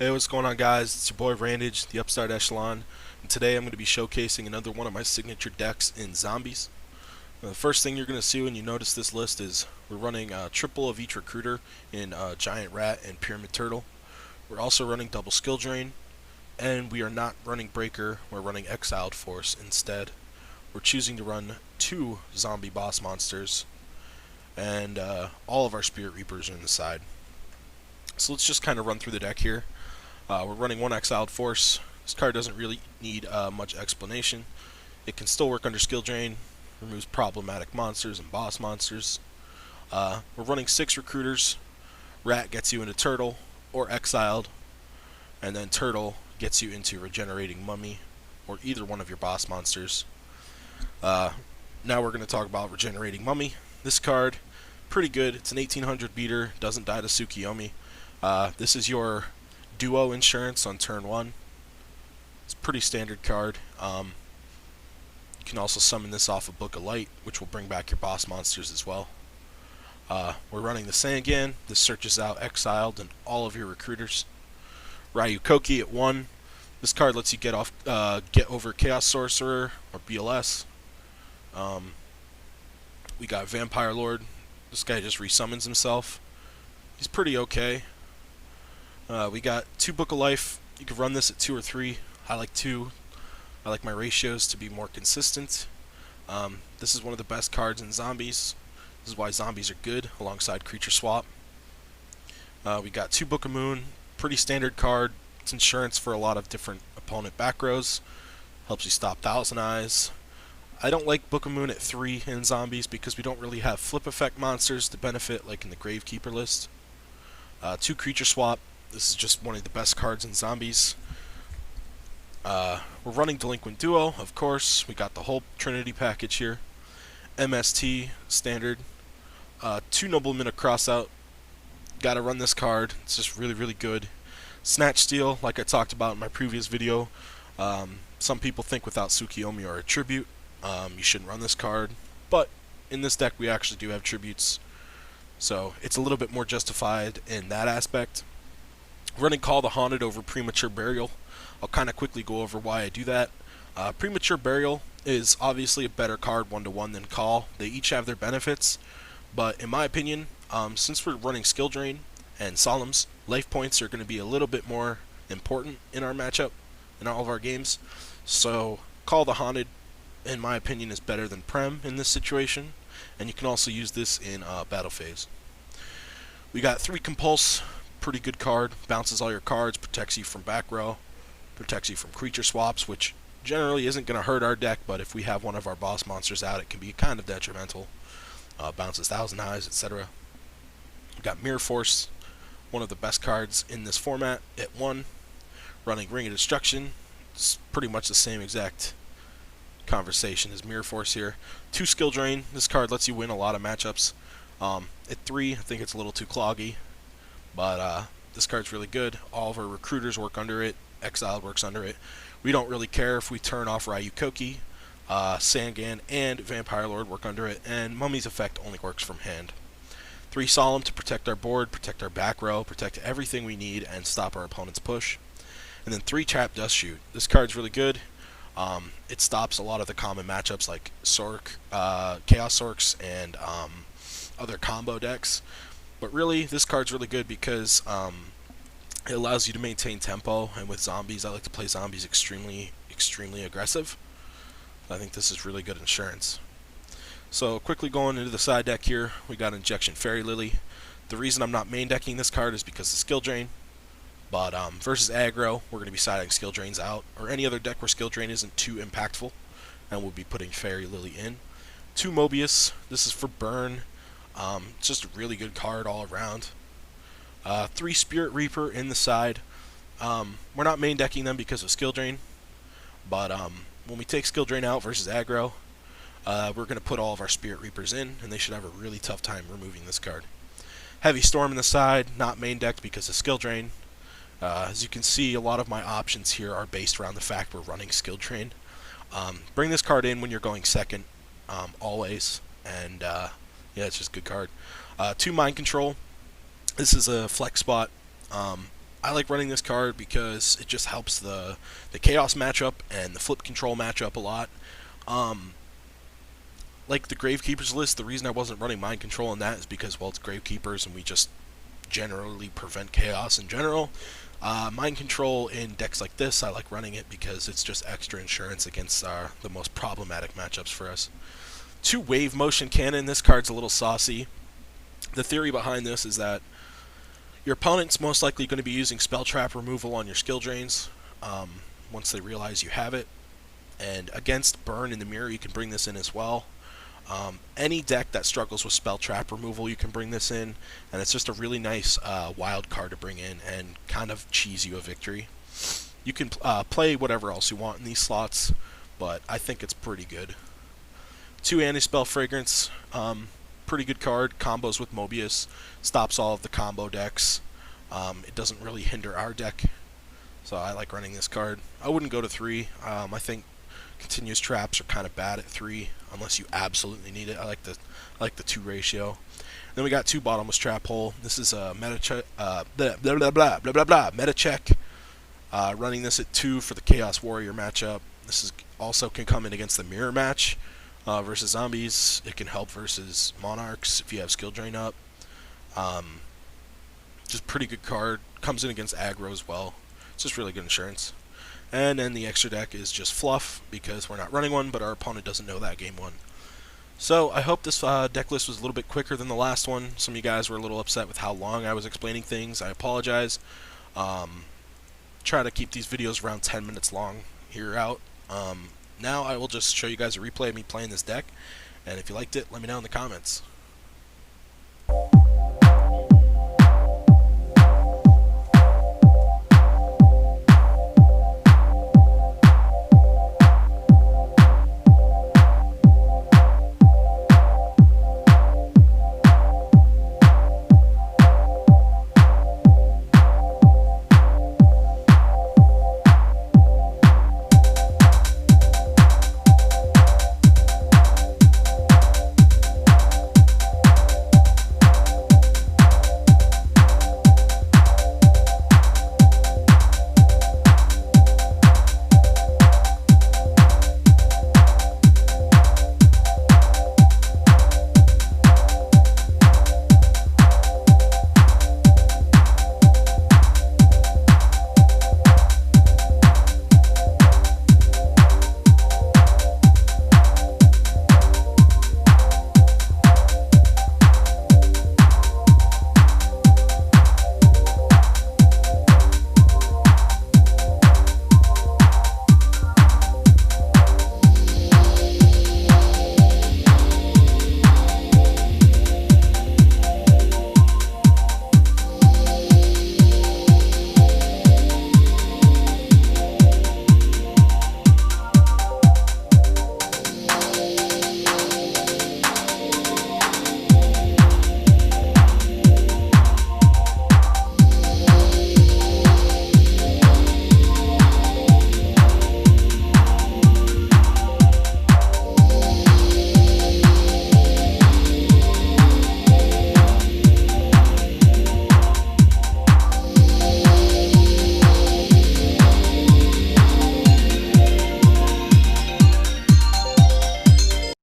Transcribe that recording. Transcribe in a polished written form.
Hey, what's going on, guys? It's your boy Randage, the Upstart Echelon, and today I'm going to be showcasing another one of my signature decks in zombies. The first thing you're going to see when you notice this list is we're running triple of each recruiter in Giant Rat and Pyramid Turtle. We're also running double skill drain, and we are not running Breaker, we're running Exiled Force instead. We're choosing to run two zombie boss monsters, and all of our Spirit Reapers are in the side. So let's just kind of run through the deck here. We're running one Exiled Force. This card doesn't really need much explanation. It can still work under Skill Drain, removes problematic monsters and boss monsters. We're running 6 Recruiters. Rat gets you into Turtle or Exiled, and then Turtle gets you into Regenerating Mummy or either one of your boss monsters. Now we're going to talk about Regenerating Mummy. This card, pretty good. It's an 1800 beater, doesn't die to Tsukiyomi. This is your duo insurance on turn 1. It's a pretty standard card. You can also summon this off a Book of Light, which will bring back your boss monsters as well. We're running the Sangan. This searches out Exiled and all of your recruiters. Ryukoki at 1. This card lets you get over Chaos Sorcerer or BLS. We got Vampire Lord. This guy just resummons himself. He's pretty okay. We got 2 Book of Life. You can run this at 2 or 3. I like 2. I like my ratios to be more consistent. This is one of the best cards in zombies. This is why zombies are good alongside Creature Swap. We got 2 Book of Moon. Pretty standard card. It's insurance for a lot of different opponent back rows. Helps you stop Thousand Eyes. I don't like Book of Moon at 3 in zombies because we don't really have flip effect monsters to benefit like in the Gravekeeper list. 2 Creature Swap. This is just one of the best cards in zombies. We're running Delinquent Duo, of course. We got the whole Trinity package here. MST, standard. 2 Noblemen of Crossout. Gotta run this card. It's just really, really good. Snatch Steal, like I talked about in my previous video. Some people think without Tsukiyomi or a tribute, you shouldn't run this card. But in this deck, we actually do have tributes. So it's a little bit more justified in that aspect. Running Call the Haunted over Premature Burial. I'll kind of quickly go over why I do that. Premature Burial is obviously a better card 1-to-1 than Call. They each have their benefits, but in my opinion, since we're running Skill Drain and Solemns, life points are going to be a little bit more important in our matchup, in all of our games. So Call the Haunted, in my opinion, is better than Prem in this situation, and you can also use this in Battle Phase. We got 3 Compulse. Pretty good card. Bounces all your cards, protects you from back row, protects you from creature swaps, which generally isn't going to hurt our deck, but if we have one of our boss monsters out, it can be kind of detrimental. Bounces Thousand Eyes, etc. We got Mirror Force, one of the best cards in this format at 1. Running Ring of Destruction. It's pretty much the same exact conversation as Mirror Force here. 2 Skill Drain. This card lets you win a lot of matchups. At 3, I think it's a little too cloggy. But this card's really good. All of our recruiters work under it. Exiled works under it. We don't really care if we turn off Ryukoki. Sangan and Vampire Lord work under it. And Mummy's effect only works from hand. 3 Solemn to protect our board, protect our back row, protect everything we need, and stop our opponent's push. And then 3 Trap Dust Shoot. This card's really good. It stops a lot of the common matchups like Sork, Chaos Sorks, and other combo decks. But really, this card's really good because it allows you to maintain tempo, and with zombies, I like to play zombies extremely, extremely aggressive. I think this is really good insurance. So quickly going into the side deck here, we got Injection Fairy Lily. The reason I'm not main decking this card is because of Skill Drain. But versus aggro, we're going to be siding Skill Drains out, or any other deck where Skill Drain isn't too impactful, and we'll be putting Fairy Lily in. 2 Mobius, this is for burn. It's just a really good card all around. 3 Spirit Reaper in the side. We're not main decking them because of Skill Drain, but when we take Skill Drain out versus aggro, we're going to put all of our Spirit Reapers in, and they should have a really tough time removing this card. Heavy Storm in the side, not main decked because of Skill Drain. As you can see, a lot of my options here are based around the fact we're running Skill Drain. Bring this card in when you're going second, always, and yeah, it's just a good card. 2 Mind Control. This is a flex spot. I like running this card because it just helps the chaos matchup and the flip control matchup a lot. Um, like the Gravekeepers list, the reason I wasn't running Mind Control in that is because, well, it's Gravekeepers and we just generally prevent chaos in general. Mind Control in decks like this, I like running it because it's just extra insurance against the most problematic matchups for us. 2 Wave Motion Cannon, this card's a little saucy. The theory behind this is that your opponent's most likely going to be using Spell Trap removal on your skill drains once they realize you have it. And against Burn in the Mirror, you can bring this in as well. Any deck that struggles with Spell Trap removal, you can bring this in, and it's just a really nice wild card to bring in and kind of cheese you a victory. You can play whatever else you want in these slots, but I think it's pretty good. 2 Anti-Spell Fragrance, pretty good card. Combos with Mobius, stops all of the combo decks. It doesn't really hinder our deck, so I like running this card. I wouldn't go to 3. I think Continuous Traps are kind of bad at 3 unless you absolutely need it. I like the 2 ratio. Then we got 2 Bottomless Trap Hole. This is a meta check. Meta check. Running this at 2 for the Chaos Warrior matchup. This is also can come in against the Mirror match versus zombies. It can help versus Monarchs if you have Skill Drain up. Just pretty good card. Comes in against aggro as well. It's just really good insurance. And then the extra deck is just fluff because we're not running one, but our opponent doesn't know that game 1. So I hope this deck list was a little bit quicker than the last one. Some of you guys were a little upset with how long I was explaining things. I apologize. Try to keep these videos around 10 minutes long here out. Now I will just show you guys a replay of me playing this deck, and if you liked it, let me know in the comments.